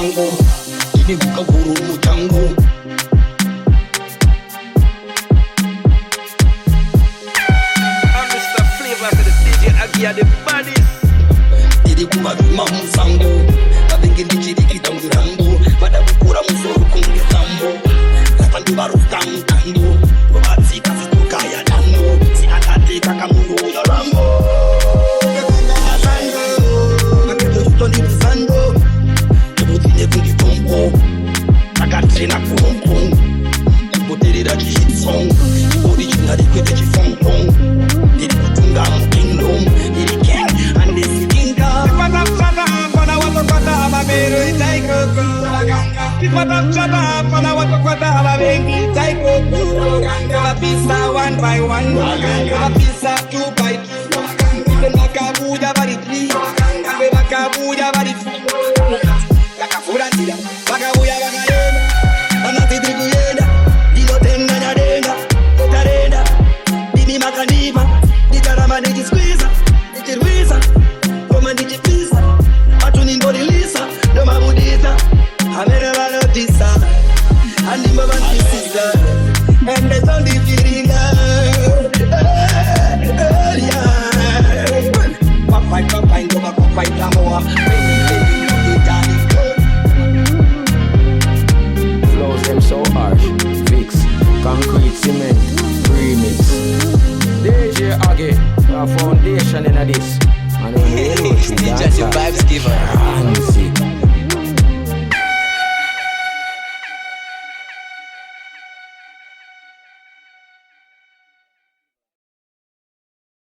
musango ini kukaguru mutango. I'm Mr. Flavor to the DJ Agia the baddest. Didi kubaduma musango babengi ndichirikita murambo badakukura musoro kunge tambo kapandu barukamu tango batsika zitokaya tango sinakatika kamuru ya rambo Sando, ebutine kundi tombo, nakatrena kurompo, ebuterera kishitsong, originally kwete chifongpong, diri kutunga mu kingdom, diri king and this kingdom. Pipatam chata, pana watu kwata mabero itaiko Pipatam chata, pana watu kwata mabengi itaiko Kala pisa one by one, kala pisa two by two, Bakabuja bari three, Bakabuja bari four. Yakafurandira, Bakabuja bagayena, Anatitrikuyenda, Digotenga nyadenga, Tarenda, Dini makaniva, Ditarama nijisqueeza, Nijirwiza, Koma nijipisa, Atuni mborilisa, Doma budisa, Amere valotisa, Andimba vantisisa, and the sound is feeling Flows them so harsh, fix, concrete, cement, remix. DJ Aggie, a foundation in a this. And when you know, DJ the vibes giver. Fancy.